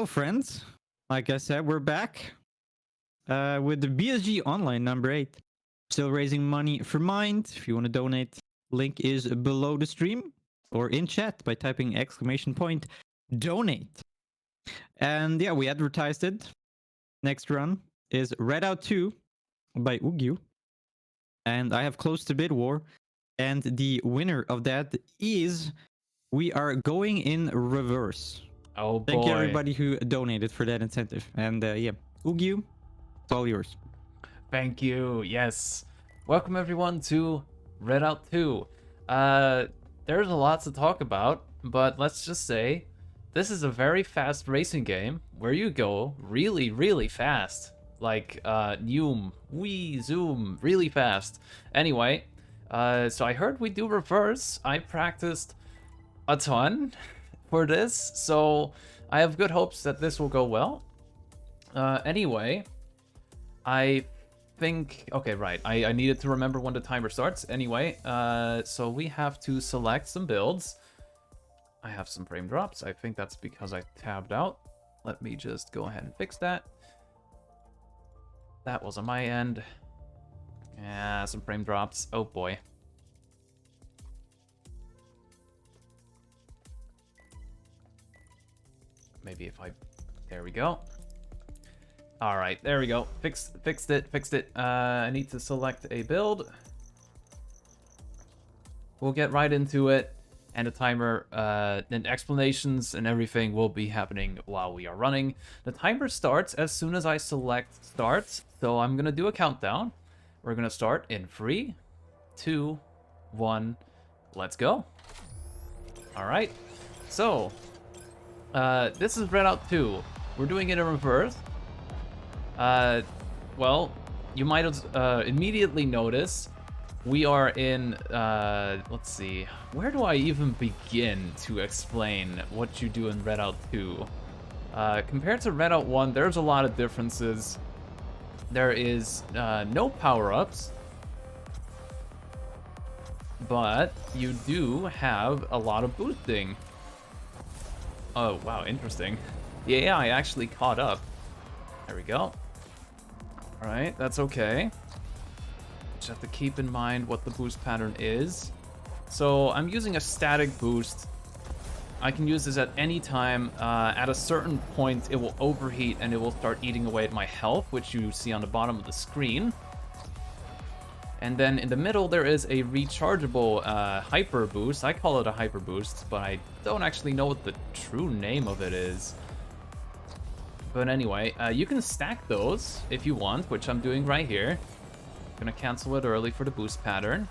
Hello, friends. Like I said, we're back with the BSG Online number 8. Still raising money for Mind. If you want to donate, link is below the stream or in chat by typing !donate. And yeah, we advertised it. Next run is Redout 2 by ugyuu. And I have closed the bid war. And the winner of that is we are going in reverse. Oh boy. Thank you everybody who donated for that incentive. And yeah, ugyuu, it's all yours. Thank you. Yes. Welcome everyone to Redout 2. There's a lot to talk about, but let's just say this is a very fast racing game where you go really fast. Like zoom, really fast. Anyway, so I heard we do reverse. I practiced a ton for this, so I have good hopes that this will go well. Anyway, I think, okay, right, I needed to remember when the timer starts. Anyway, so we have to select some builds. I have some frame drops. I think that's because I tabbed out. Let me just go ahead and fix that. That was on my end. Yeah, some frame drops. Oh boy. Maybe if I... There we go. All right, there we go. Fixed it. I need to select a build. We'll get right into it. And the timer, and explanations and everything will be happening while we are running. The timer starts as soon as I select start. So I'm going to do a countdown. We're going to start in 3, 2, 1. Let's go. All right. So... this is Redout 2. We're doing it in reverse. Well, you might immediately notice we are in, let's see, where do I even begin to explain what you do in Redout 2? Compared to Redout 1, there's a lot of differences. There is no power-ups, but you do have a lot of boosting. Oh, wow, interesting. The AI actually caught up. There we go. Alright, that's okay. Just have to keep in mind what the boost pattern is. So, I'm using a static boost. I can use this at any time. At a certain point, it will overheat and it will start eating away at my health, which you see on the bottom of the screen. And then in the middle, there is a rechargeable hyper boost. I call it a hyper boost, but I don't actually know what the true name of it is. But anyway, you can stack those if you want, which I'm doing right here. I'm gonna cancel it early for the boost pattern.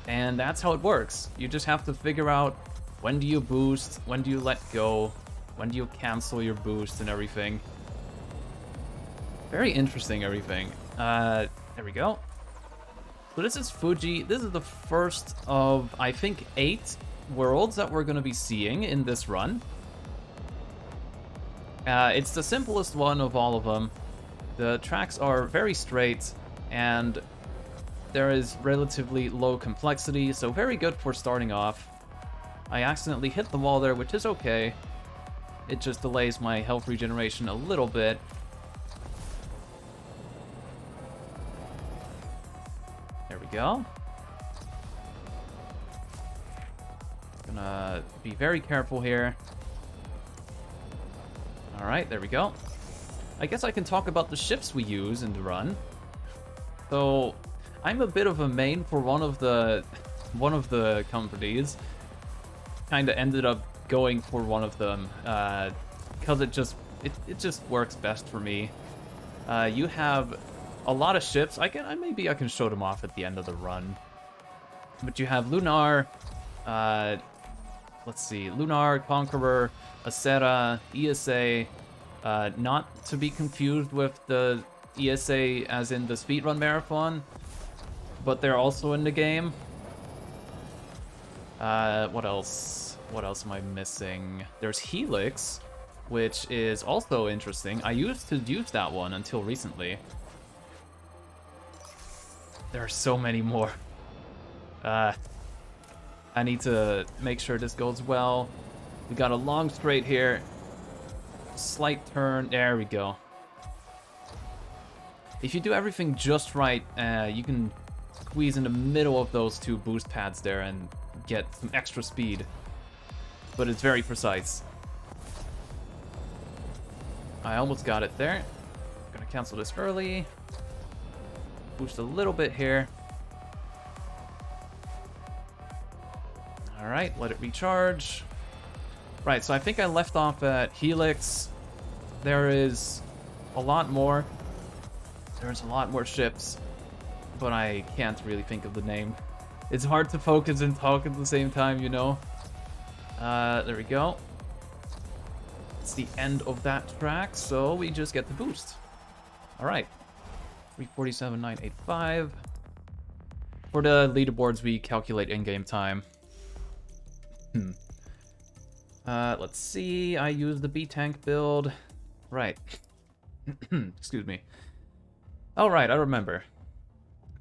And that's how it works. You just have to figure out when do you boost, when do you let go, when do you cancel your boost and everything. Very interesting, everything. There we go. So this is Fuji. This is the first of, I think, 8 worlds that we're going to be seeing in this run. It's the simplest one of all of them. The tracks are very straight, and there is relatively low complexity, so very good for starting off. I accidentally hit the wall there, which is okay. It just delays my health regeneration a little bit. There we go. Gonna be very careful here. Alright, there we go. I guess I can talk about the ships we use in the run. So, I'm a bit of a main for one of the companies. Kinda ended up going for one of them, because it just works best for me. You have a lot of ships. Maybe I can show them off at the end of the run. But you have Lunar, let's see, Lunar, Conqueror, Acera, ESA, not to be confused with the ESA as in the Speedrun Marathon, but they're also in the game. What else? What else am I missing? There's Helix, which is also interesting. I used to use that one until recently. There are so many more. I need to make sure this goes well. We got a long straight here. slight turn. There we go. If you do everything just right, you can squeeze in the middle of those two boost pads there and get some extra speed. But it's very precise. I almost got it there. I'm gonna cancel this early. Boost a little bit here. Alright, let it recharge. Right, so I think I left off at Helix. There is a lot more. There's a lot more ships, but I can't really think of the name. It's hard to focus and talk at the same time, you know? There we go. It's the end of that track, so we just get the boost. Alright. 347.985. For the leaderboards, we calculate in-game time. Let's see. I use the B-Tank build. Right. Excuse me. Alright, I remember.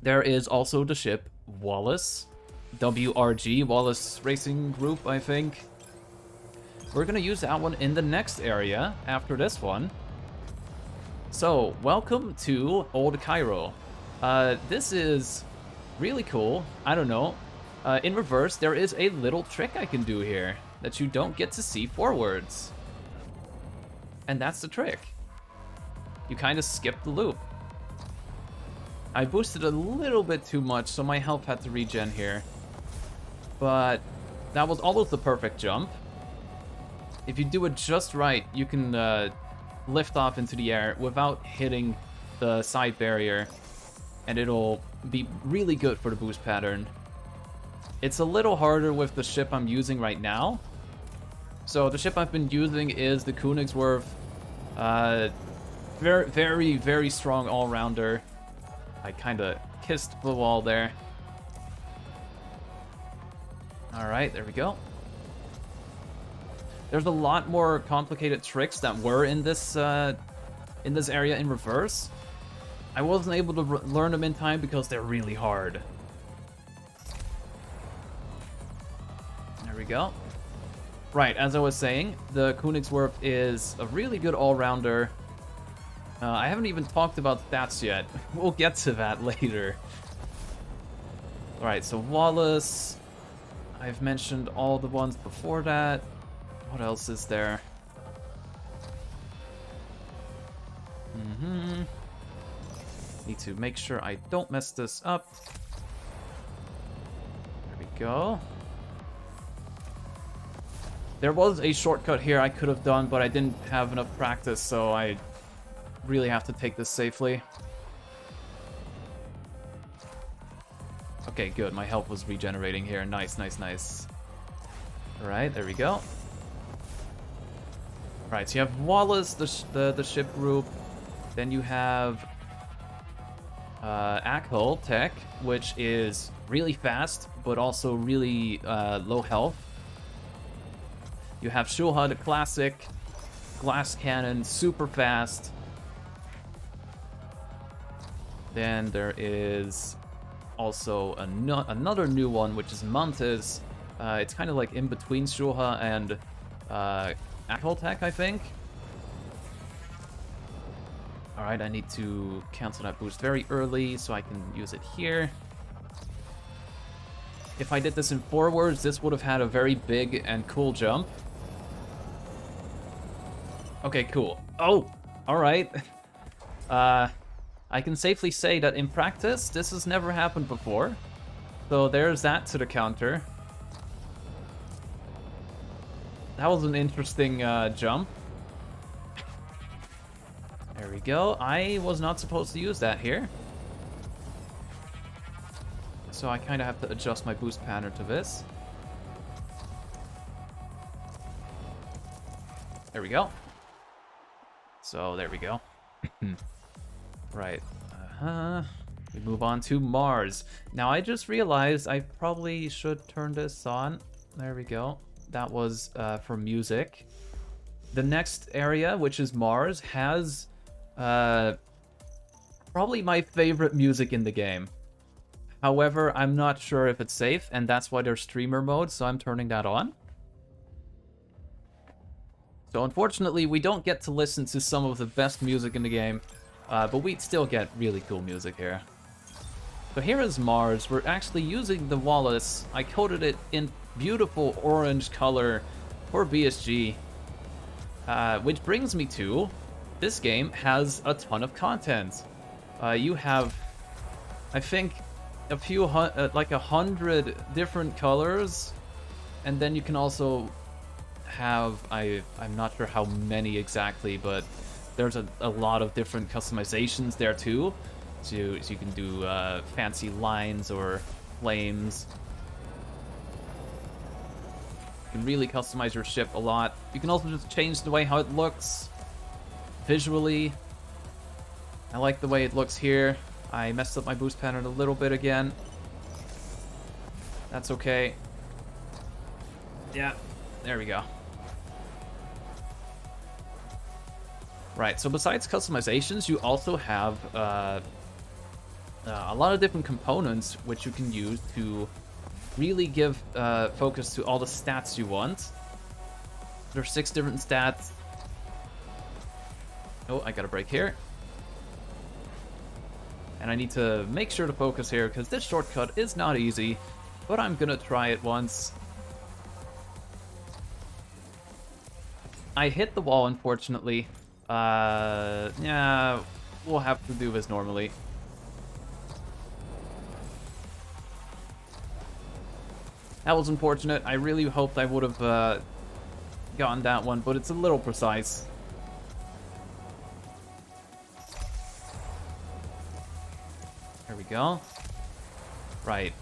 There is also the ship Wallace. WRG, Wallace Racing Group, I think. We're gonna use that one in the next area after this one. So, welcome to Old Cairo. This is really cool. I don't know. In reverse, there is a little trick I can do here that you don't get to see forwards. And that's the trick. You kind of skip the loop. I boosted a little bit too much, so my health had to regen here. But that was almost the perfect jump. If you do it just right, you can lift off into the air without hitting the side barrier, and it'll be really good for the boost pattern. It's a little harder with the ship I'm using right now. So the ship I've been using is the Königswerf. Very, very, very strong all-rounder. I kind of kissed the wall there. Alright, there we go. There's a lot more complicated tricks that were in this area in reverse. I wasn't able to learn them in time because they're really hard. There we go. Right, as I was saying, the Königswerf is a really good all-rounder. I haven't even talked about stats yet. We'll get to that later. Alright, so Wallace. I've mentioned all the ones before that. What else is there? Need to make sure I don't mess this up. There we go. There was a shortcut here I could have done, but I didn't have enough practice, so I really have to take this safely. Okay, good. My health was regenerating here. Nice, nice, nice. Alright, there we go. Alright, so you have Wallace, the ship group. Then you have Akhul Tech, which is really fast, but also really low health. You have Shulha, the classic glass cannon, super fast. Then there is also another new one, which is Mantis. It's kind of like in between Shulha and Akhul Tech, I think. Alright, I need to cancel that boost very early so I can use it here. If I did this in forwards, this would have had a very big and cool jump. Okay, cool. Oh, alright. I can safely say that in practice, this has never happened before. So there's that to the counter. That was an interesting jump. There we go. I was not supposed to use that here. So I kind of have to adjust my boost pattern to this. There we go. So there we go. Right. We move on to Mars. Now I just realized I probably should turn this on. There we go. That was for music. The next area, which is Mars, has probably my favorite music in the game. However, I'm not sure if it's safe, and that's why there's streamer mode, so I'm turning that on. So unfortunately, we don't get to listen to some of the best music in the game, but we still get really cool music here. So here is Mars. We're actually using the Wallace. I coated it in beautiful orange color for BSG, which brings me to this game has a ton of content. You have, I think, a few like 100 different colors, and then you can also have I'm not sure how many exactly, but there's a lot of different customizations there too. So you can do fancy lines or flames. You can really customize your ship a lot. You can also just change the way how it looks visually. I like the way it looks here. I messed up my boost pattern a little bit again. That's okay. Yeah, there we go. Right, so besides customizations, you also have a lot of different components which you can use to really give focus to all the stats you want. There are 6 different stats. Oh, I got a break here. And I need to make sure to focus here because this shortcut is not easy, but I'm gonna try it once. I hit the wall, unfortunately. Yeah, we'll have to do this normally. That was unfortunate. I really hoped I would have gotten that one, but it's a little precise. There we go. Right.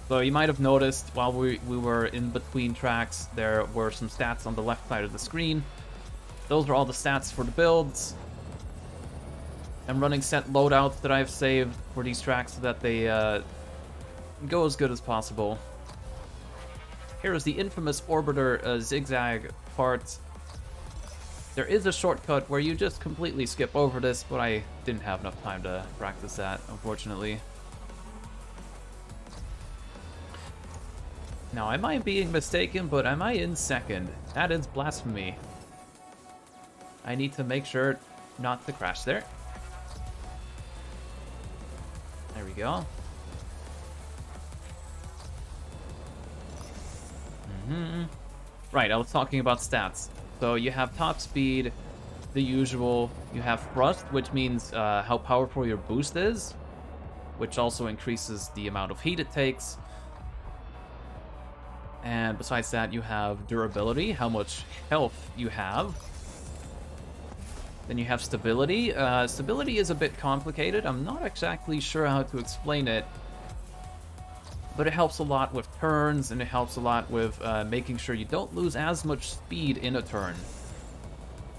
So you might have noticed while we were in between tracks, there were some stats on the left side of the screen. Those are all the stats for the builds. I'm running set loadouts that I've saved for these tracks so that they go as good as possible. Here is the infamous Orbiter zigzag part. There is a shortcut where you just completely skip over this, but I didn't have enough time to practice that, unfortunately. Now, am I being mistaken, but am I in second? That is blasphemy. I need to make sure not to crash there. There we go. Right, I was talking about stats. So you have top speed, the usual. You have thrust, which means how powerful your boost is, which also increases the amount of heat it takes. And besides that, you have durability, how much health you have. Then you have stability. Stability is a bit complicated. I'm not exactly sure how to explain it. But it helps a lot with turns, and it helps a lot with making sure you don't lose as much speed in a turn.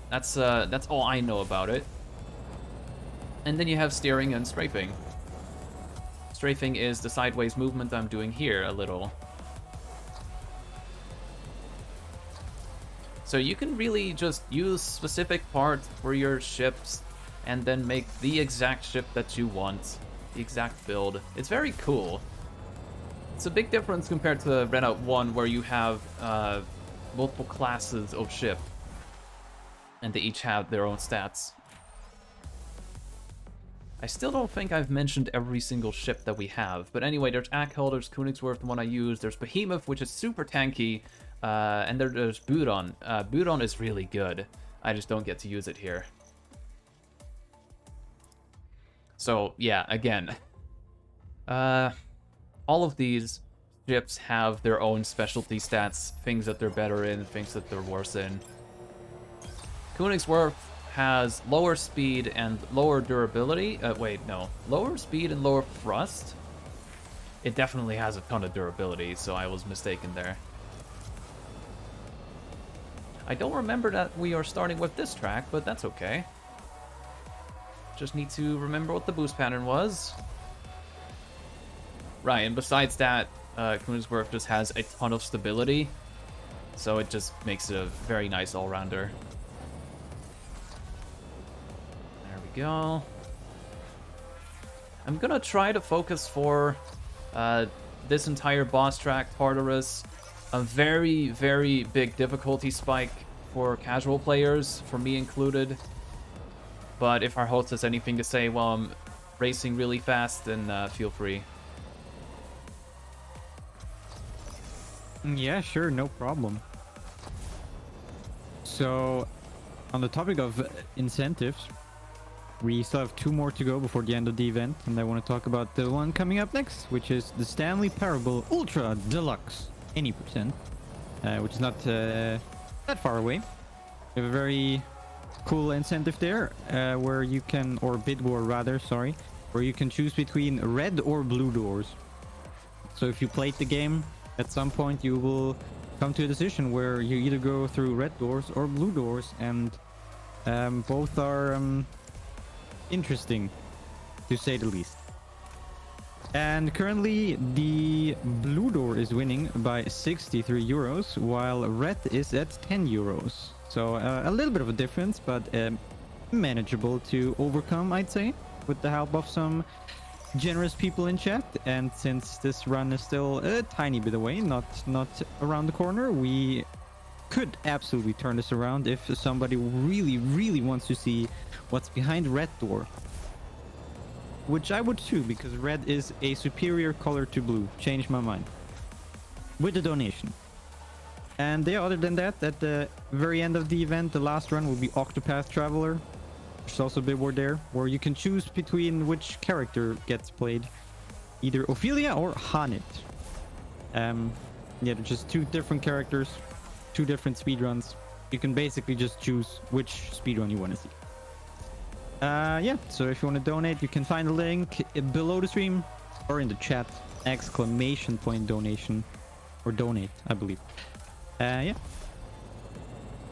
That's all I know about it. And then you have steering and strafing. Strafing is the sideways movement I'm doing here a little. So you can really just use specific parts for your ships and then make the exact ship that you want, the exact build. It's very cool. It's a big difference compared to Redout 1, where you have multiple classes of ship, and they each have their own stats. I still don't think I've mentioned every single ship that we have, but anyway, there's Akhel, there's Königswerth, the one I use, there's Behemoth, which is super tanky, and there's Budon. Budon is really good. I just don't get to use it here. So, yeah, again. All of these ships have their own specialty stats, things that they're better in, things that they're worse in. Königswerth has lower speed and lower durability. Lower speed and lower thrust. It definitely has a ton of durability, so I was mistaken there. I don't remember that we are starting with this track, but that's okay. Just need to remember what the boost pattern was. Right, and besides that, Königswerth just has a ton of stability, so it just makes it a very nice all-rounder. There we go. I'm gonna try to focus for this entire boss track, Tartarus, a very, very big difficulty spike. for casual players, for me included. But if our host has anything to say while I'm racing really fast, then feel free. Yeah, sure, no problem. So, on the topic of incentives, we still have 2 more to go before the end of the event, and I want to talk about the one coming up next, which is the Stanley Parable Ultra Deluxe, any percent, which is not that far away. We have a very cool incentive there, where you can, or bid war rather, sorry, where you can choose between red or blue doors. So if you played the game, at some point you will come to a decision where you either go through red doors or blue doors, and both are interesting, to say the least. And currently the blue door is winning by 63 euros, while red is at 10 euros. So a little bit of a difference, but manageable to overcome, I'd say, with the help of some generous people in chat. And since this run is still a tiny bit away, not around the corner, we could absolutely turn this around if somebody really wants to see what's behind red door, which I would too, because red is a superior color to blue. Changed my mind with the donation. And yeah, other than that, at the very end of the event, the last run will be Octopath Traveler. There's also a bit more there, where you can choose between which character gets played, either Ophelia or Hanit. Yeah, they're just 2 different characters, 2 different speedruns. You can basically just choose which speedrun you want to see. Yeah, so if you want to donate, you can find the link below the stream or in the chat. Exclamation point donation, or donate, I believe. Yeah.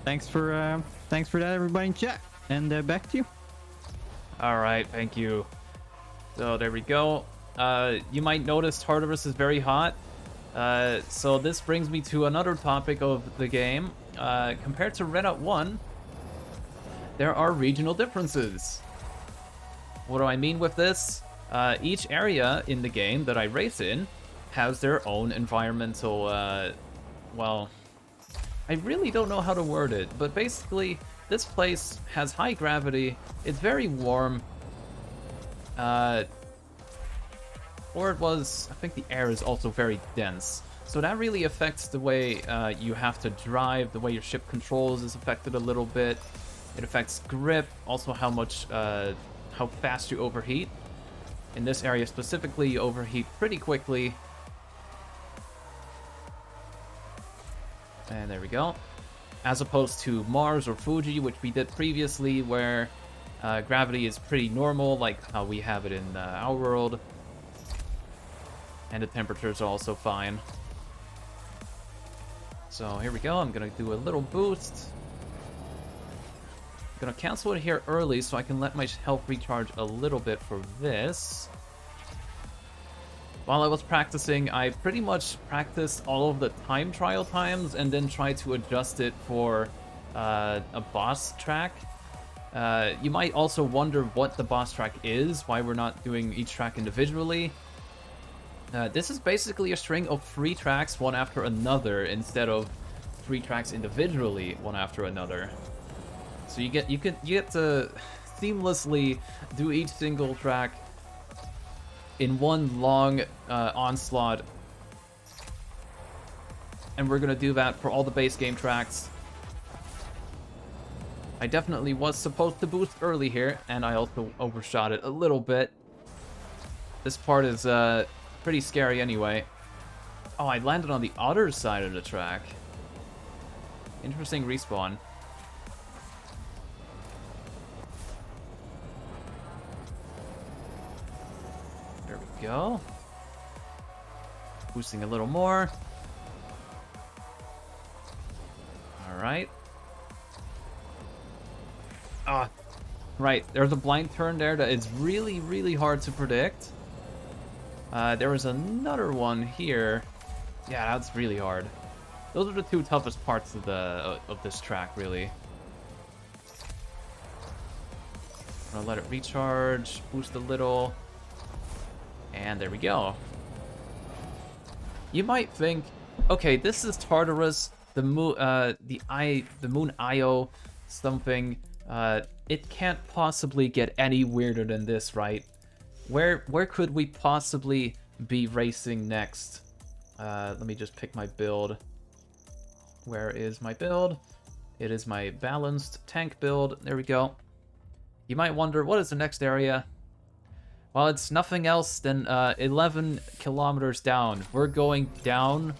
Thanks for that, everybody in chat, and back to you. All right, thank you. So there we go. You might notice Tartarus is very hot. So this brings me to another topic of the game. Compared to Redout 1, there are regional differences. What do I mean with this? Each area in the game that I race in has their own environmental, well, I really don't know how to word it, but basically this place has high gravity, it's very warm, or it was, I think the air is also very dense. So that really affects the way you have to drive, the way your ship controls is affected a little bit. It affects grip, also how much, how fast you overheat. In this area specifically, you overheat pretty quickly. And there we go. As opposed to Mars or Fuji, which we did previously, where gravity is pretty normal, like how we have it in our world. And the temperatures are also fine. So here we go, I'm gonna do a little boost. I'm gonna cancel it here early so I can let my health recharge a little bit for this. While I was practicing, I pretty much practiced all of the time trial times and then tried to adjust it for a boss track. You might also wonder what the boss track is, why we're not doing each track individually. This is basically a string of 3 tracks, one after another, instead of 3 tracks individually, one after another. So you get to seamlessly do each single track in one long onslaught, and we're gonna do that for all the base game tracks. I definitely was supposed to boost early here, and I also overshot it a little bit. This part is pretty scary anyway. Oh, I landed on the other side of the track. Interesting respawn. There we go. Boosting a little more. Alright. Ah, right. There's a blind turn there that is really, really hard to predict. There was another one here. Yeah, that's really hard. Those are the 2 toughest parts of this track, really. I'm gonna let it recharge, boost a little, and there we go. You might think, okay, this is Tartarus. the moon IO something. It can't possibly get any weirder than this, right? Where could we possibly be racing next? Let me just pick my build. Where is my build? It is my balanced tank build. There we go. You might wonder, what is the next area? Well, it's nothing else than 11 kilometers down. We're going down,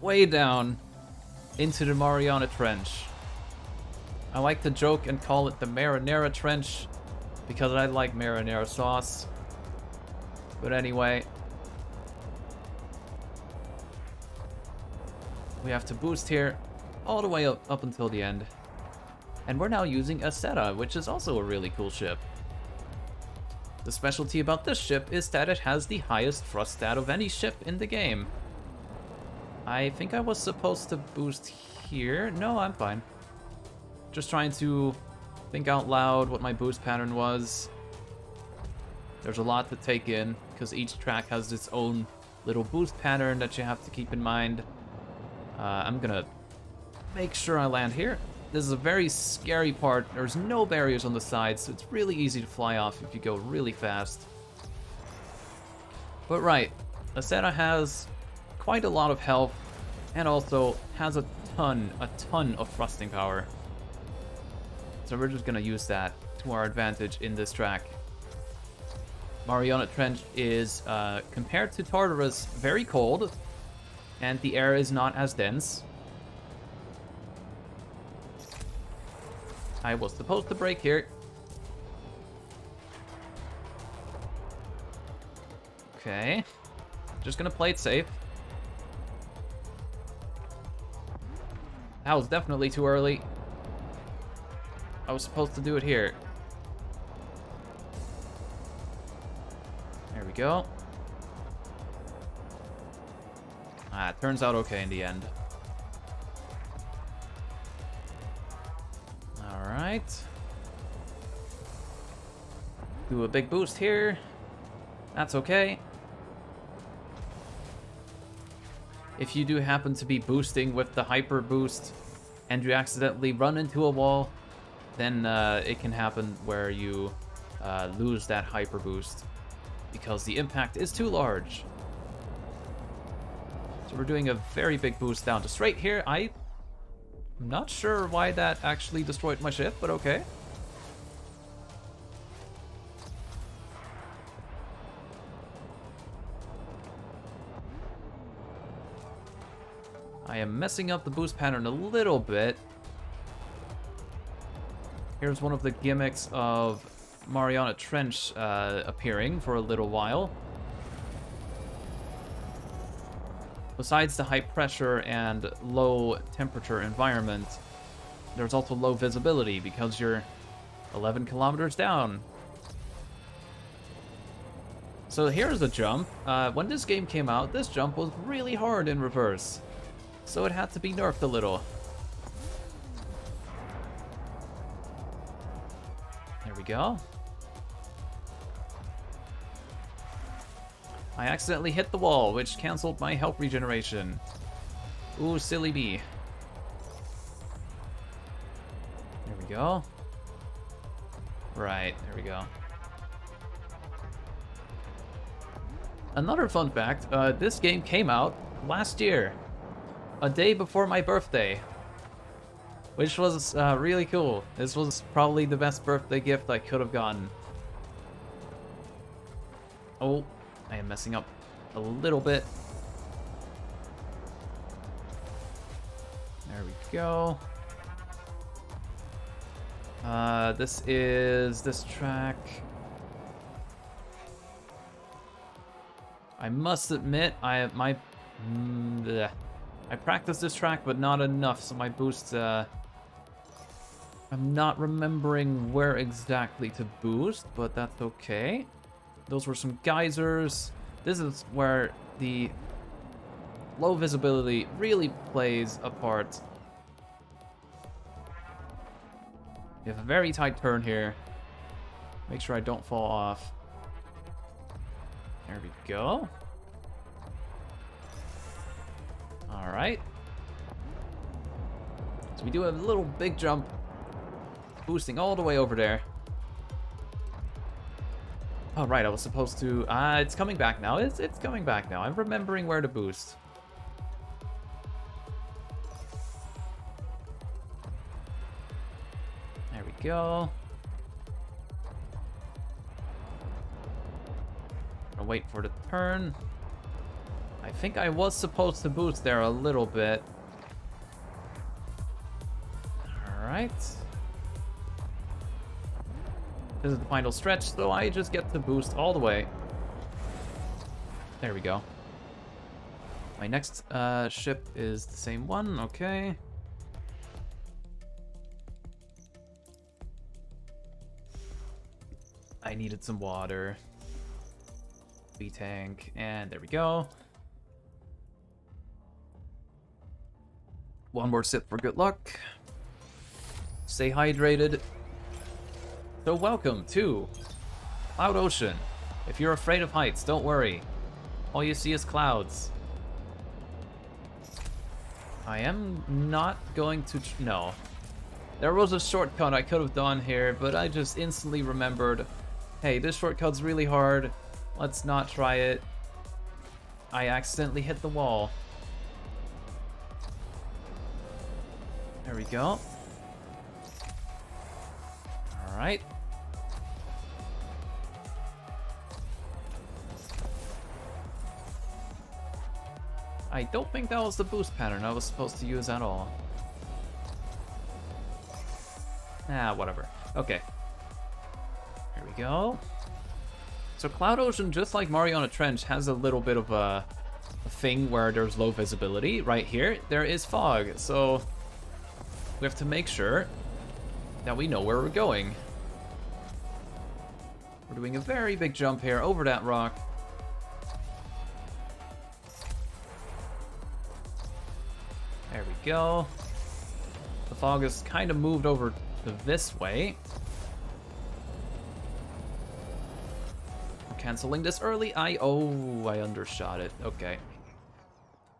way down, into the Mariana Trench. I like to joke and call it the Marinara Trench, because I like marinara sauce. But anyway, we have to boost here all the way up until the end. And we're now using a Seta, which is also a really cool ship. The specialty about this ship is that it has the highest thrust stat of any ship in the game. I think I was supposed to boost here. No, I'm fine. Just trying to think out loud what my boost pattern was. There's a lot to take in, because each track has its own little boost pattern that you have to keep in mind. I'm gonna make sure I land here. This is a very scary part. There's no barriers on the sides, so it's really easy to fly off if you go really fast. But right, Aseta has quite a lot of health, and also has a ton of thrusting power. So we're just gonna use that to our advantage in this track. Mariana Trench is, compared to Tartarus, very cold, and the air is not as dense. I was supposed to brake here. Okay. Just gonna play it safe. That was definitely too early. I was supposed to do it here. There we go. It turns out okay in the end. Alright. Do a big boost here. That's okay. If you do happen to be boosting with the hyper boost and you accidentally run into a wall, then it can happen where you lose that hyper boost because the impact is too large. So we're doing a very big boost down to straight here. I'm not sure why that actually destroyed my ship, but okay. I am messing up the boost pattern a little bit. Here's one of the gimmicks of Mariana Trench appearing for a little while. Besides the high pressure and low temperature environment, there's also low visibility because you're 11 kilometers down. So here's a jump. When this game came out, this jump was really hard in reverse, so it had to be nerfed a little. There we go. I accidentally hit the wall, which canceled my health regeneration. Ooh, silly me. There we go. Right, there we go. Another fun fact, this game came out last year, a day before my birthday, which was really cool. This was probably the best birthday gift I could have gotten. Oh, I am messing up a little bit. There we go. This is this track. I must admit, I practiced this track, but not enough, so my boost, I'm not remembering where exactly to boost, but that's okay. Those were some geysers. This is where the low visibility really plays a part. You have a very tight turn here. Make sure I don't fall off. There we go. All right. So we do a little big jump, boosting all the way over there. Oh, right, I was supposed to... it's coming back now. It's coming back now. I'm remembering where to boost. There we go. Gonna wait for the turn. I think I was supposed to boost there a little bit. Alright. This is the final stretch, so I just get to boost all the way. There we go. My next ship is the same one, okay. I needed some water. B-tank, and there we go. One more sip for good luck. Stay hydrated. So welcome to Cloud Ocean. If you're afraid of heights, don't worry. All you see is clouds. I am not going to... no. There was a shortcut I could have done here, but I just instantly remembered, hey, this shortcut's really hard. Let's not try it. I accidentally hit the wall. There we go. Alright. I don't think that was the boost pattern I was supposed to use at all. Whatever. Okay. Here we go. So Cloud Ocean, just like Mariana Trench, has a little bit of a thing where there's low visibility. Right here, there is fog, so we have to make sure that we know where we're going. We're doing a very big jump here over that rock. There we go. The fog has kind of moved over to this way. Canceling this early. I undershot it. Okay.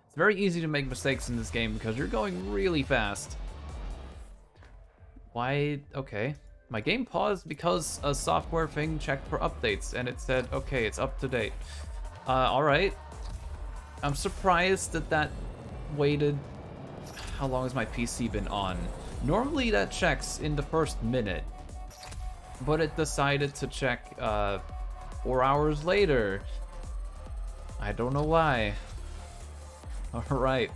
It's very easy to make mistakes in this game because you're going really fast. Why? Okay. My game paused because a software thing checked for updates and it said, okay, it's up to date. Alright. I'm surprised that waited. How long has my PC been on? Normally that checks in the first minute, but it decided to check 4 hours later. I don't know why. Alright.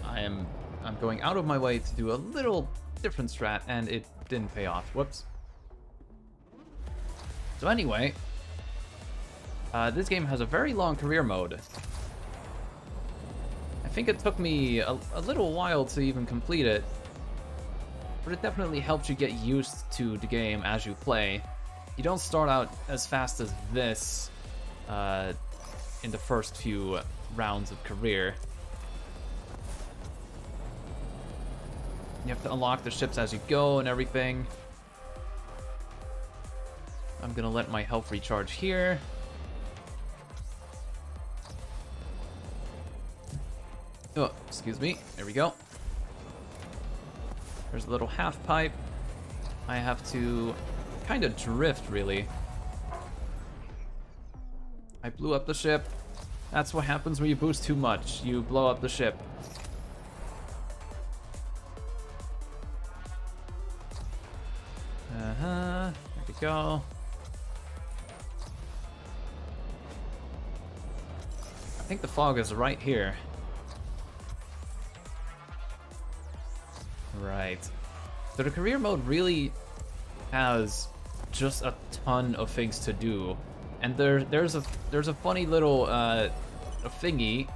I'm going out of my way to do a little different strat, and it didn't pay off. Whoops. So anyway, this game has a very long career mode. I think it took me a little while to even complete it, but it definitely helps you get used to the game as you play. You don't start out as fast as this in the first few rounds of career. You have to unlock the ships as you go and everything. I'm gonna let my health recharge here. Oh, excuse me. There we go. There's a little half pipe. I have to kind of drift, really. I blew up the ship. That's what happens when you boost too much. You blow up the ship. There we go. I think the fog is right here. Right. So the career mode really has just a ton of things to do, and there's a funny little a thingy.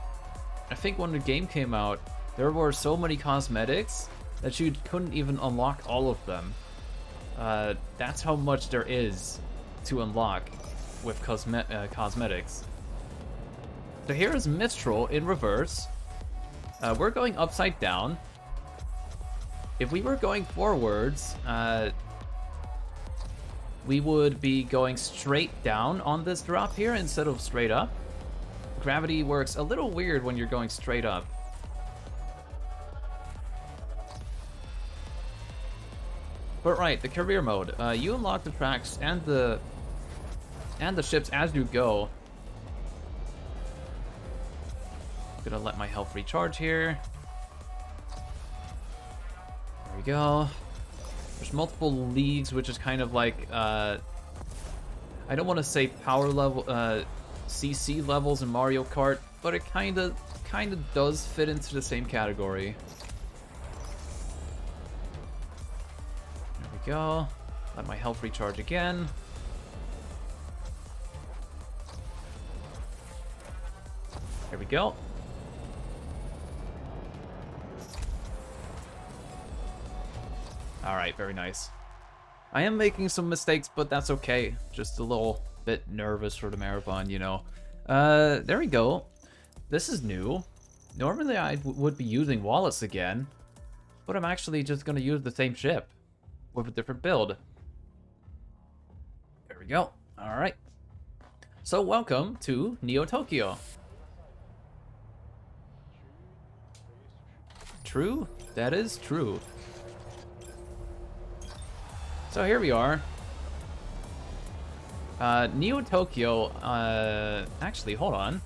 I think when the game came out, there were so many cosmetics that you couldn't even unlock all of them. That's how much there is to unlock with cosmetics. So here is Mistral in reverse. We're going upside down. If we were going forwards, we would be going straight down on this drop here instead of straight up. gravity works a little weird when you're going straight up. But right, the career mode. You unlock the tracks and the ships as you go. I'm gonna let my health recharge here. There we go. There's multiple leagues, which is kind of like I don't want to say power level CC levels in Mario Kart, but it kind of does fit into the same category. There we go. Let my health recharge again. There we go. All right, very nice. I am making some mistakes, but that's okay. Just a little bit nervous for the marathon, you know. There we go. This is new. Normally I would be using Wallace again, but I'm actually just gonna use the same ship with a different build. There we go. All right. So welcome to Neo Tokyo. True? That is true. So here we are. Neo Tokyo, actually, hold on.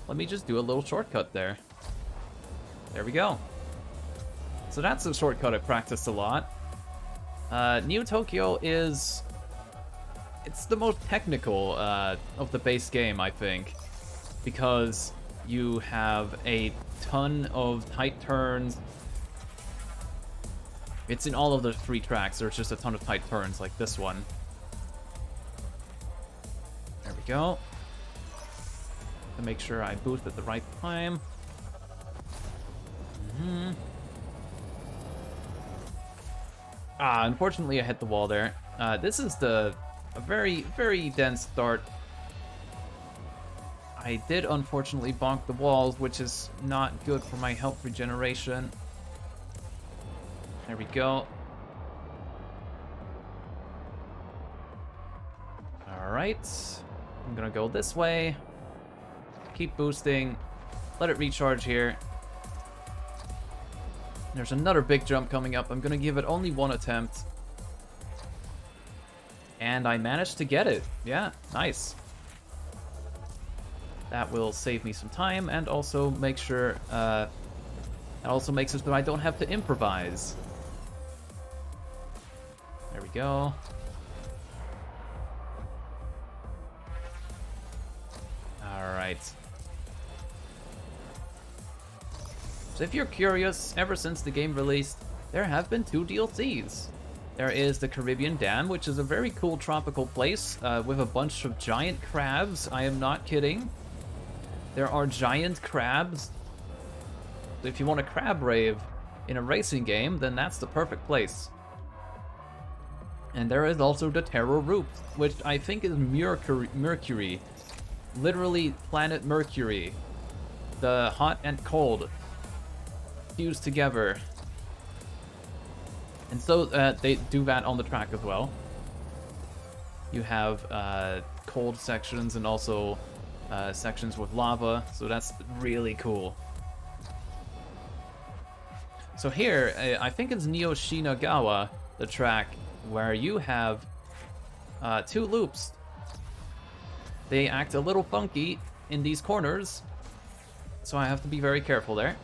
Let me just do a little shortcut there. There we go. So that's a shortcut I practiced a lot. Neo Tokyo is... it's the most technical of the base game, I think. Because you have a ton of tight turns. It's in all of the 3 tracks. There's just a ton of tight turns like this one. There we go. To make sure I boost at the right time. Unfortunately I hit the wall there. This is a very, very dense start. I did unfortunately bonk the walls, which is not good for my health regeneration. There we go. Alright. I'm gonna go this way. Keep boosting. Let it recharge here. There's another big jump coming up. I'm gonna give it only 1 attempt. And I managed to get it. Yeah, nice. That will save me some time and also make sure... it also makes it so I don't have to improvise. There we go. Alright. So if you're curious, ever since the game released, there have been 2 DLCs. There is the Caribbean Dam, which is a very cool tropical place with a bunch of giant crabs. I am not kidding. There are giant crabs. So if you want a crab rave in a racing game, then that's the perfect place. And there is also the Terror Root, which I think is Mercury. Literally planet Mercury. The hot and cold fused together. And so they do that on the track as well. You have cold sections and also sections with lava, so that's really cool. So here, I think it's Neo Shinagawa, the track, where you have 2 loops. They act a little funky in these corners, so I have to be very careful there.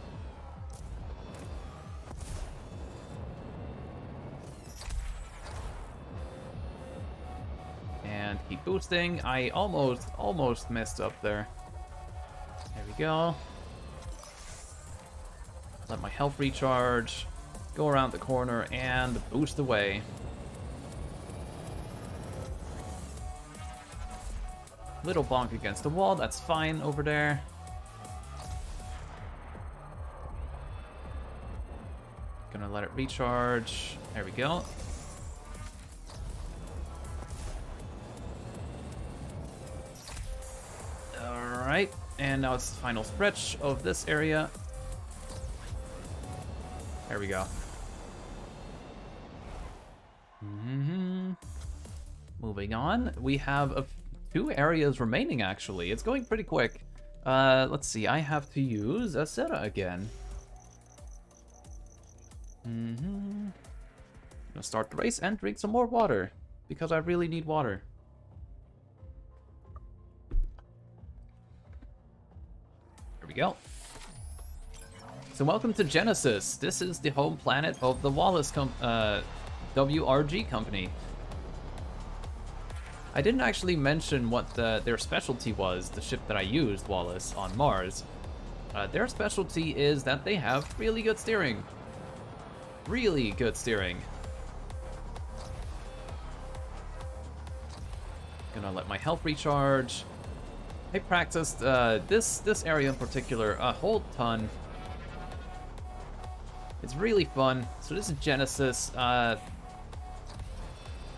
And keep boosting. I almost messed up there. There we go. Let my health recharge. Go around the corner and boost away. Little bonk against the wall, that's fine over there. Gonna let it recharge. There we go. Alright, and now it's the final stretch of this area. There we go. moving on. We have two areas remaining, actually. It's going pretty quick. Let's see. I have to use Acera again. I'm gonna start the race and drink some more water, because I really need water. There we go. So welcome to Genesis. This is the home planet of the Wallace WRG company. I didn't actually mention what their specialty was, the ship that I used, Wallace, on Mars. Their specialty is that they have really good steering. Really good steering. Gonna let my health recharge. I practiced this area in particular a whole ton. It's really fun. So this is Genesis.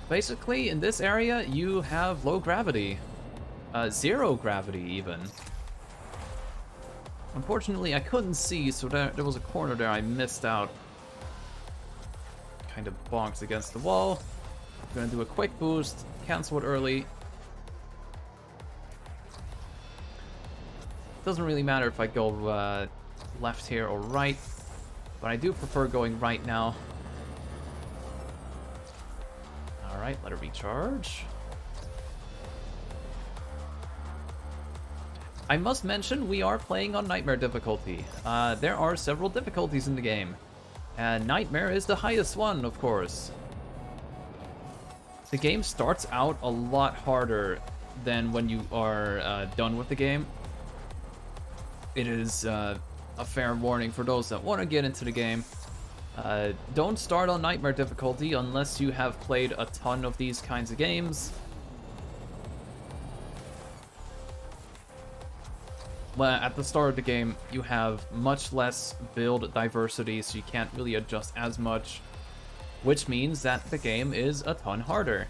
Basically, in this area, you have low gravity. Zero gravity, even. Unfortunately, I couldn't see, so there was a corner there I missed out. Kind of bonked against the wall. I'm gonna do a quick boost, cancel it early. Doesn't really matter if I go left here or right, but I do prefer going right now. Alright, let it recharge. I must mention, we are playing on Nightmare difficulty. There are several difficulties in the game, and Nightmare is the highest one, of course. The game starts out a lot harder than when you are done with the game. It is a fair warning for those that want to get into the game. Don't start on Nightmare difficulty unless you have played a ton of these kinds of games. Well, at the start of the game, you have much less build diversity, so you can't really adjust as much, which means that the game is a ton harder,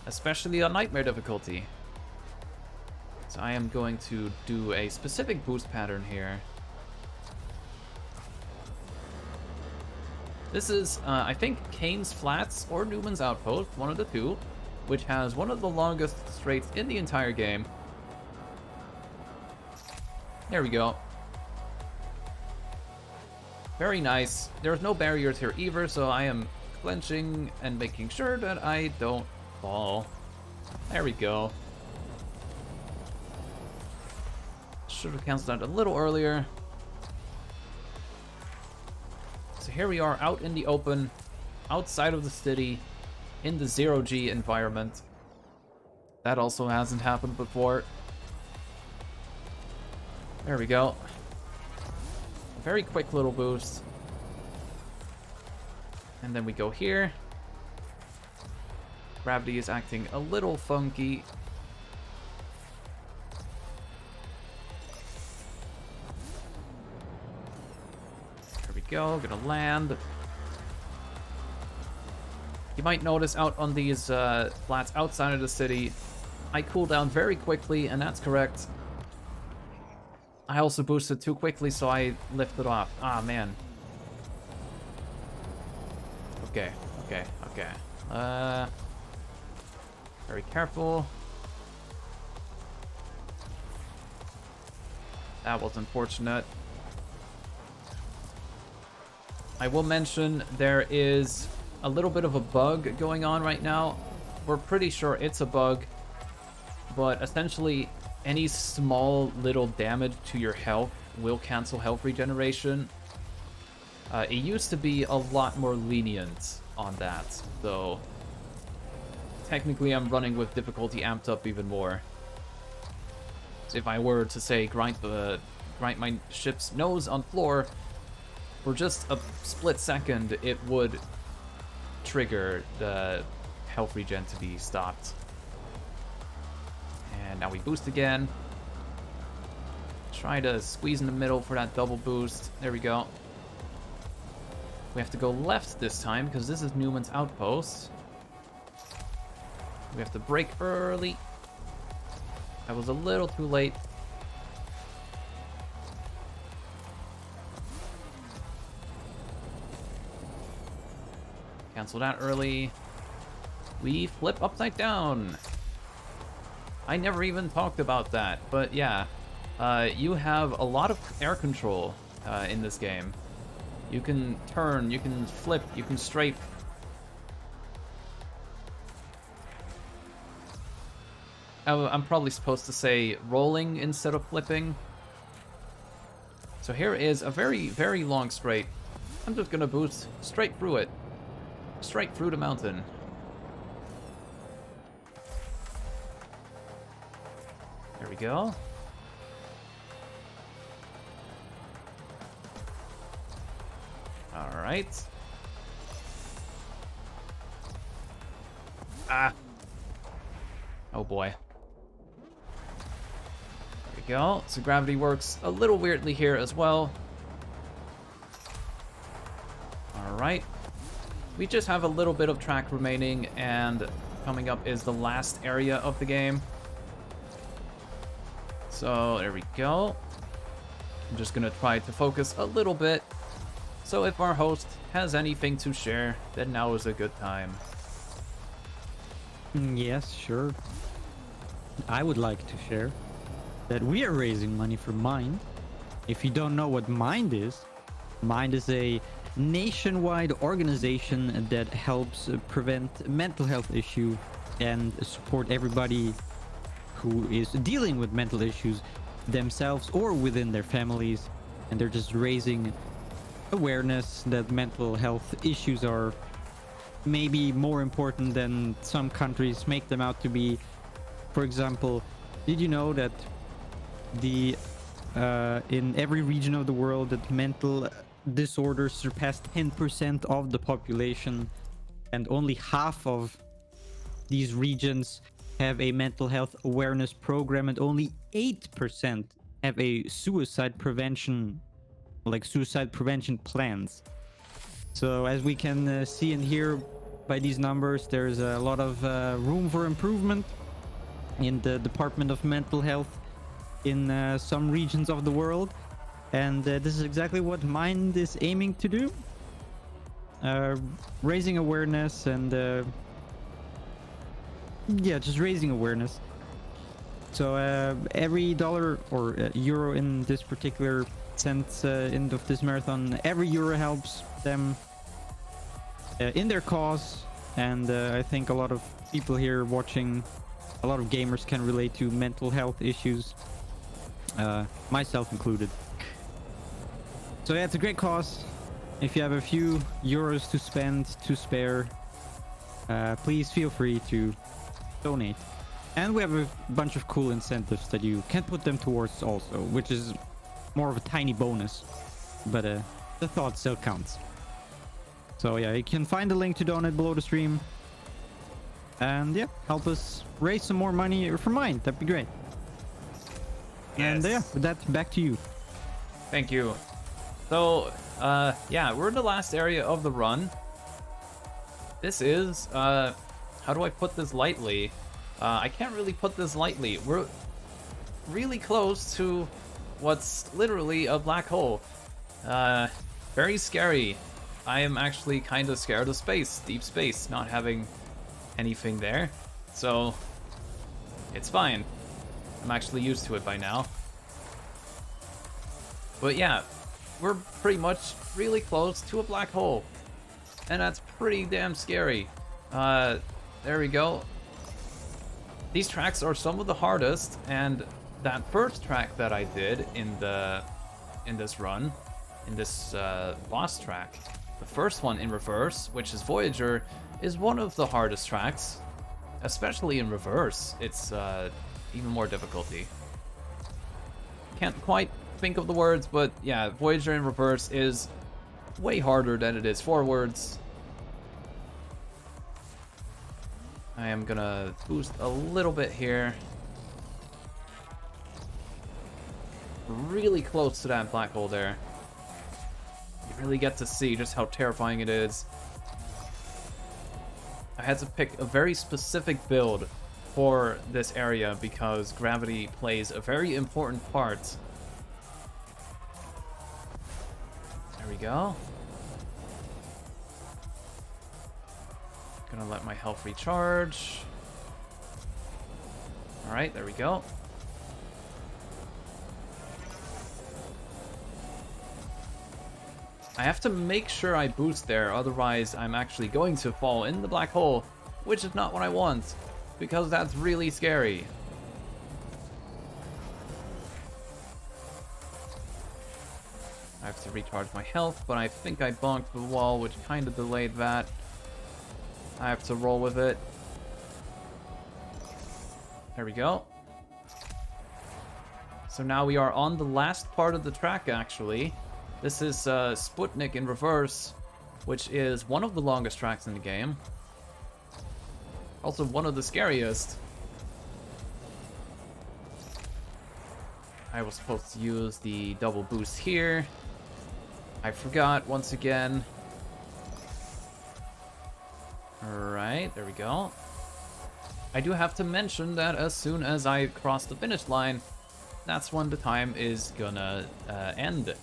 especially on Nightmare difficulty. So I am going to do a specific boost pattern here. This is, I think, Kane's Flats or Newman's Outpost, one of the two, which has one of the longest straights in the entire game. There we go. Very nice. There's no barriers here either, so I am clenching and making sure that I don't fall. There we go. Should have canceled out a little earlier. So here we are out in the open, outside of the city, in the zero-G environment. That also hasn't happened before. There we go. A very quick little boost. And then we go here. Gravity is acting a little funky. There we go, gonna land. You might notice out on these flats outside of the city, I cool down very quickly, and that's correct. I also boosted too quickly, so I lifted off. Ah, man. Okay. Very careful. That was unfortunate. I will mention there is a little bit of a bug going on right now. We're pretty sure it's a bug, but essentially any small little damage to your health will cancel health regeneration. It used to be a lot more lenient on that, so technically I'm running with difficulty amped up even more. So if I were to say grind my ship's nose on floor for just a split second, it would trigger the health regen to be stopped. And now we boost again. Try to squeeze in the middle for that double boost. There we go. We have to go left this time because this is Newman's Outpost. We have to brake early. I was a little too late. Cancel that early. we flip upside down. I never even talked about that, but yeah. You have a lot of air control in this game. You can turn, you can flip, you can strafe. I'm probably supposed to say rolling instead of flipping. So here is a very, very long straight. I'm just gonna boost straight through it. Straight through the mountain. There we go. Alright. Ah. Oh boy. There we go. So gravity works a little weirdly here as well. Alright. We just have a little bit of track remaining, and coming up is the last area of the game. So there we go. I'm just gonna try to focus a little bit. So if our host has anything to share, then now is a good time. Yes, sure. I would like to share that we are raising money for Mind. If you don't know what Mind is a nationwide organization that helps prevent mental health issues and support everybody who is dealing with mental issues themselves or within their families. And they're just raising awareness that mental health issues are maybe more important than some countries make them out to be. For example, did you know that in every region of the world that mental disorders surpass 10% of the population, and only half of these regions have a mental health awareness program, and only 8% have a suicide prevention plans. So as we can see and hear by these numbers, there's a lot of room for improvement in the Department of Mental Health in some regions of the world. And this is exactly what Mind is aiming to do. Raising awareness and yeah, just raising awareness. So every dollar or euro in this particular sense end of this marathon, every euro helps them in their cause. And I think a lot of people here watching, a lot of gamers can relate to mental health issues, myself included. So yeah, it's a great cause. If you have a few euros to spend, to spare, please feel free to donate. And we have a bunch of cool incentives that you can put them towards also, which is more of a tiny bonus, but the thought still counts. So yeah, you can find the link to donate below the stream. And yeah, help us raise some more money for Mind. That'd be great. Yes. And yeah, with that, back to you. Thank you. So, yeah, we're in the last area of the run. This is, how do I put this lightly? I can't really put this lightly. We're really close to what's literally a black hole. Very scary. I am actually kind of scared of space, deep space, not having anything there. So, it's fine. I'm actually used to it by now. But yeah, we're pretty much really close to a black hole. And that's pretty damn scary. There we go. These tracks are some of the hardest, and that first track that I did in this run, in this boss track, the first one in reverse, which is Voyager, is one of the hardest tracks, especially in reverse. It's even more difficulty. Can't quite think of the words, but yeah, Voyager in reverse is way harder than it is forwards. I am gonna boost a little bit here. Really close to that black hole there. You really get to see just how terrifying it is. I had to pick a very specific build for this area because gravity plays a very important part. There we go. Gonna let my health recharge. All right, there we go. I have to make sure I boost there, otherwise I'm actually going to fall in the black hole, which is not what I want, because that's really scary. I have to recharge my health, but I think I bonked the wall, which kind of delayed that. I have to roll with it. There we go. So now we are on the last part of the track, actually. This is Sputnik in reverse, which is one of the longest tracks in the game. Also one of the scariest. I was supposed to use the double boost here. I forgot once again. Alright, there we go. I do have to mention that as soon as I cross the finish line, that's when the time is gonna end.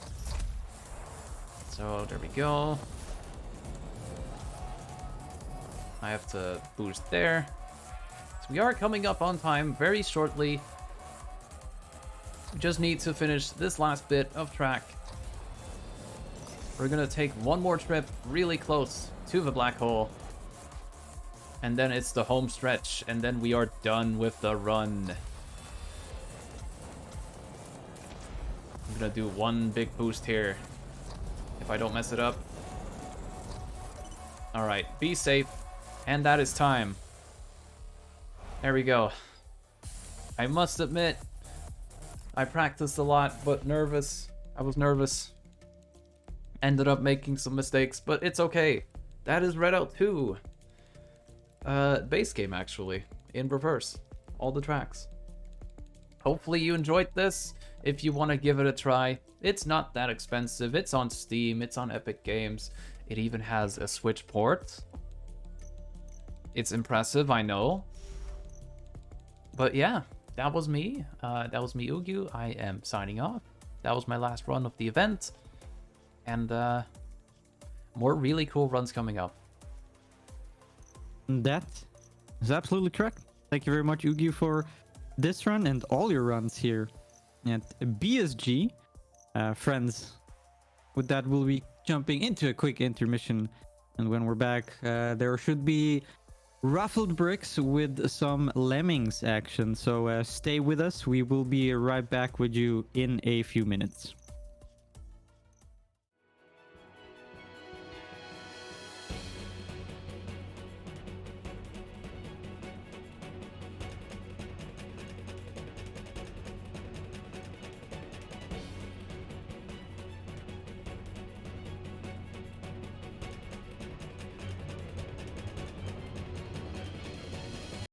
So there we go. I have to boost there. So we are coming up on time very shortly. We just need to finish this last bit of track. We're gonna take one more trip really close to the black hole. And then it's the home stretch, and then we are done with the run. I'm gonna do one big boost here, if I don't mess it up. Alright, be safe. And that is time. There we go. I must admit, I practiced a lot, but nervous. I was nervous. Ended up making some mistakes, but it's okay. That is Redout 2. Base game, actually, in reverse. All the tracks. Hopefully you enjoyed this. If you want to give it a try, it's not that expensive. It's on Steam, it's on Epic Games. It even has a Switch port. It's impressive, I know. But yeah, that was me. That was me, ugyuu. I am signing off. That was my last run of the event. And more really cool runs coming up. That is absolutely correct. Thank you very much, ugyuu, for this run and all your runs here at BSG. Friends, with that, we'll be jumping into a quick intermission. And when we're back, there should be ruffled bricks with some lemmings action. So stay with us. We will be right back with you in a few minutes.